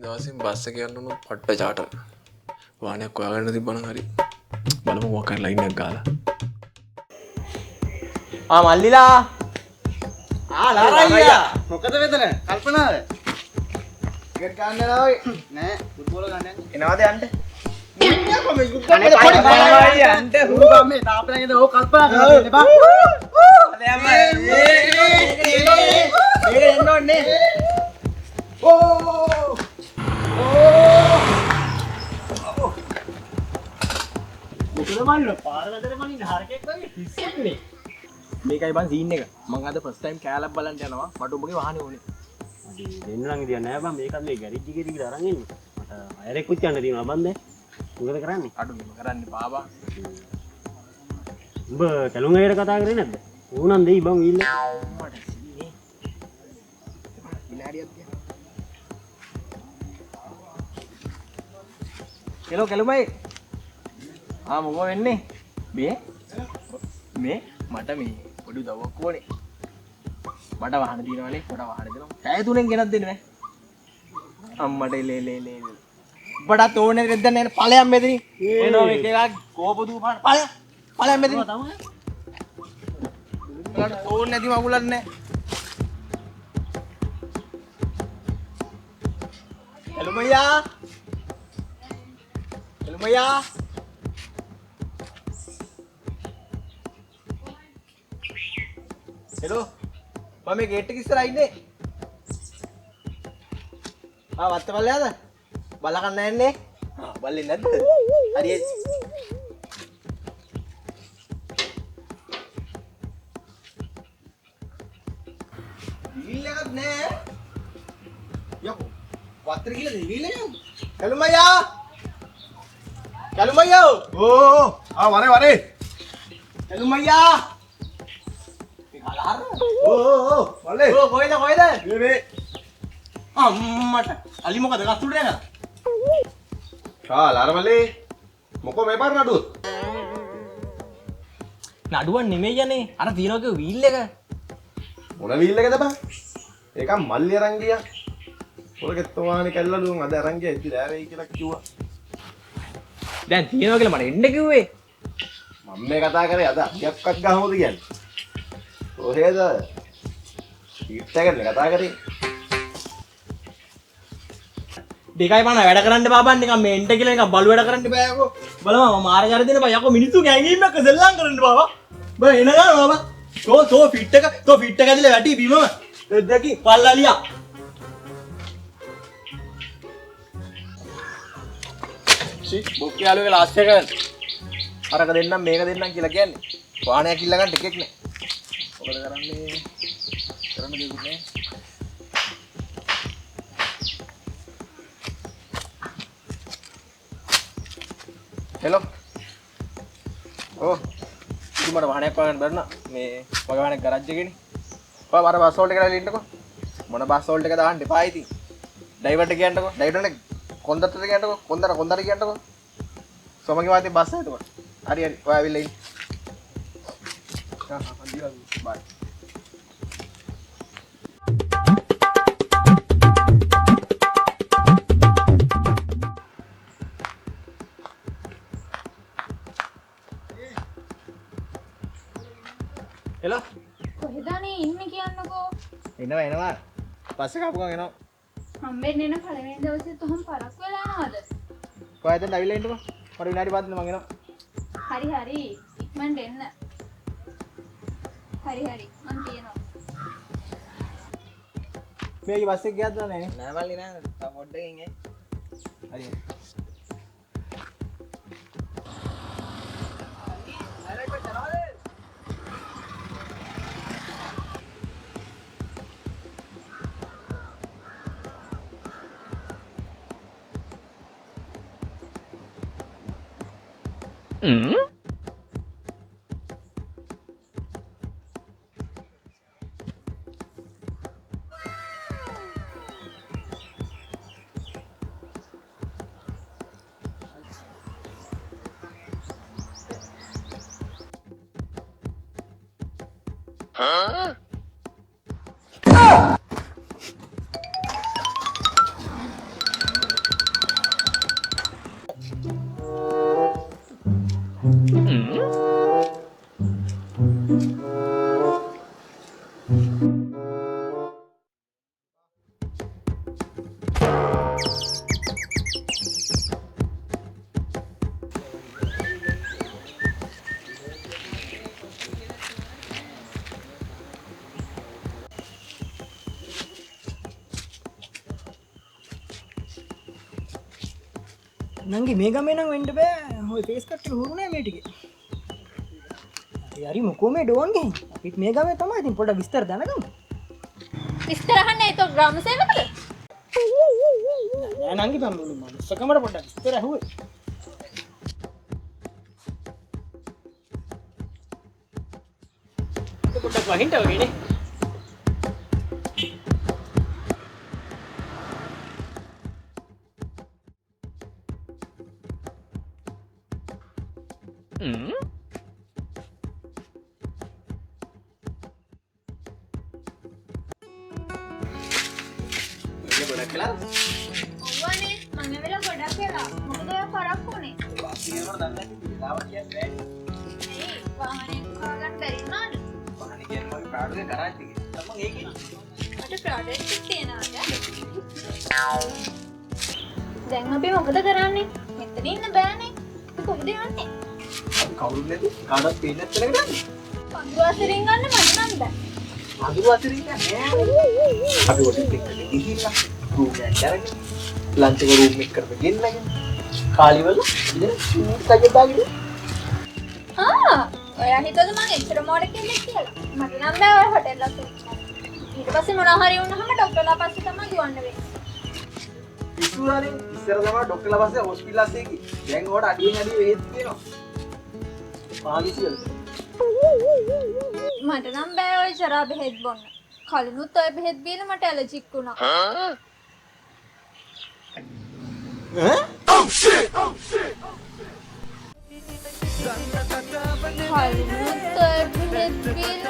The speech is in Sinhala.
දවසින් බස් එක යන්න උනොත් පට්ට චාටර්. වාහනයක් හොයාගන්න තිබ්බනම් හරි. බලමු මොකක් හරි ලයින් එකක් ගාලා. මල්ලිලා. ලාරයියා. මොකද වෙතන? කල්පනාද? ටිකට් ගන්න යනවා නෑ ෆුට්බෝල් ගන්න යන්නේ. එනවාද යන්න? මුන්නියා කොමෙස් ගුත් ගන්න පොඩි බලවයි යන්න. හුඟා මේ තාපලගෙද ඕක කල්පනා කරලා ඉන්න බා. අනේ අම්මා. මේක එන්න ඕනේ. මොකද මල්ල පාර වැදේ මනින්න හරකෙක් වගේ පිස්සුනේ. මේකයි බං සීන් එක. මං අද ෆස්ට් ටයිම් කෑලක් බලන්න යනවා. මට ඔබගේ වාහනේ ඕනේ. දෙන්න නම් ඉතින් නෑ බං මේකත් මේ ගෑරේජ් එකේ දිගට අරන් එන්න. මට අයරෙකුත් යන්න තියෙනවා බං දැන්. මොකද කරන්නේ? අඩු මෙම කරන්නේ බාබා. උඹ කැලුම් අයර කතා කරේ නැද්ද? ඌනම් දෙයි බං වීල්ල. මට සීනේ. විනාඩියක් තියා. හෙලෝ කැලුමයි. මොකෝ වෙන්නේ? මේ මට මේ පොඩි දවයක් ඕනේ. මට වාහන දිනවනේ. මට වාහන දෙනවා. පැය 3න් ගෙනත් දෙන්නේ නැහැ. අම්මට ලේ. බඩත් ඕනේ රෙද්ද නැහැ. ඵලයන් මෙතනින්. එනවා මේක එකක් කෝප දූපාන. ඵලයන් මෙතනින්. තමයි. මට ඕනේ නැති මගුලක් නැහැ. කැලුමయ్యා. හෙලෝ මම මේ ගේට් එක ඉස්සරහා ඉන්නේ. වත්ත බලලාද? බලකන්න නැන්නේ. බල්ලේ නැද්ද? හරි. වීල් එකක් නෑ. යකෝ. වත්තර කියලා දෙවි වීල් එක. කැලුමయ్యා. වරේ කැලුමయ్యා. වලේ කොයිද මේ අම්මට අලි මොකද ගස්තුඩ යනවා ලාරමලේ මොකෝ මේ පාර නඩුව නඩුවක් නෙමෙයි යන්නේ අර තියනකෝ වීල් එක මොන වීල් එකද බං ඒක මල්ලි අරන් ගියා ඔයගෙත් තෝවානේ කැල්ලලුන් අද අරන් ගියා ඉතින් රෑ වෙයි කියලා කිව්වා දැන් තියනවා කියලා මට එන්න කිව්වේ මම මේ කතා කරේ අද අක්කක් ගහමුද කියන්නේ කොහෙද ඊට එකනේ කතා කරේ දෙකයි මම වැඩ කරන්න බාබන් නිකන් මේ එන්ට කියලා නිකන් බලු වැඩ කරන්න බෑකෝ බලම මම මාර කර දෙන්න බා යකෝ මිනිස්සු ගෑගීම් එක සෙල්ලම් කරන්න බාබා බා එන ගන්න බාබා තෝ ෆිට් එක ඇදලා වැටි බිමම දෙද්දකි පල්ලාලියා බොක්කේ යාළුවගේ ලාස්ට් එක අරක දෙන්නම් මේක දෙන්නම් කියලා කියන්නේ වාහනයක් ඉල්ල ගන්න ටිකෙක් නේ මොකද කරන්නේ කරන්න දෙයක් නෑ හෙලෝ ඉතින් මට වාහනයක් හොයන්න බැරි නා මේ මගේ වාහනේ ගරාජ් එකේනේ ඔයා මට බස් හෝල්ට් එකට ඇවිල්ලා ඉන්නකෝ මොන බස් හෝල්ට් එක දාන්න එපා ඉතින් ඩ්‍රයිවර්ට කියන්නකෝ ඩ්‍රයිවර්ට කොන්දරට කියන්නකෝ කොන්දර කියන්නකෝ සොමගේ වාතේ බස් එක එතකොට හරි ඔයා ඇවිල්ලා ඉන්න අන්දිලා බයි හෙලෝ කොහෙදානේ ඉන්නේ කියන්නකෝ එනවා බස් එක ආපු ගමන් එනවා හම්බෙන්න එන පළවෙනි දවසේ තොහොම පරක් වෙලා යනවද කොහෙද දැන් ඇවිල්ලා ඉන්නකෝ මට විනාඩි 5 දෙන්න මං එනවා හරි ඉක්මනට එන්න හරි මං කියනවා මේකේ බස් එක ගියද නැහැ නෑ මල්ලි නෑ තා පොඩ්ඩකින් එයි හරි නංගි මේ ගමේ නම් වෙන්න බෑ. ඔය ෆේස් කට් එක හුරු නෑ මේ ටිකේ. හරි මොකෝ මේ ඩෝන් ගෙන්. අපිත් මේ ගමේ තමයි. ඉතින් පොඩ්ඩක් විස්තර දැනගමු. විස්තර අහන්න ඒ તો ග්‍රාම සේවකද? නෑ නංගි මම මනුස්සකමට පොඩ්ඩක් විස්තර ඇහුවේ. පොඩ්ඩක් වහින්න වගේනේ. ඔව්වනේ මම වෙලා ගොඩක් වෙලා. මොකද ඔය පරක් උනේ? ඇයි වාහනේ කාගන්න බැරි වුණාද? මට ප්‍රොඩක්ට් එකක් තියෙනවද? දැන් අපි මොකද කරන්නේ? මෙතන ඉන්න බෑනේ. අපි කොහෙද යන්නේ? කවුරුත් නැති කාටවත් පේන්නේ නැති තැනකට යන්නේ. පන්දු අතරින් ගන්න මට නම් බෑ. අඳුර අතරින් යන්නේ අපි ඔතෙන් එක්ක ගිහිල්ලා රූම් එකක් අරගෙන ලන්ච් එක රූම් එක කරගෙන ගෙන්නගෙන කාලිවල ඉතින් සූට් දාගෙන ඔයා හිතුවද මං එච්චර මෝඩ කෙනෙක් කියලා? මට නම් බෑ ඔය හොටෙල් එකේ. ඊට පස්සේ මොනවා හරි වුණාම ડોක්ටර්ලා පස්සේ තමයි දුවන්න වෙන්නේ. ඉස්සුවානේ ඉස්සර තමයි ડોක්ටර්ලා පස්සේ හොස්පිටල් එකේ ගියේ. දැන් ඕකට අඩියෙන් අඩිය වේත් තියෙනවා. පාලිසියල. මට නම් බෑ ඔය ජරා බෙහෙත් බොන්න. කලිනුත් ඔය බෙහෙත් බීලා මට ඇලර්ජික් වුණා. කලිනුත් ඔය බෙහෙත් බීලා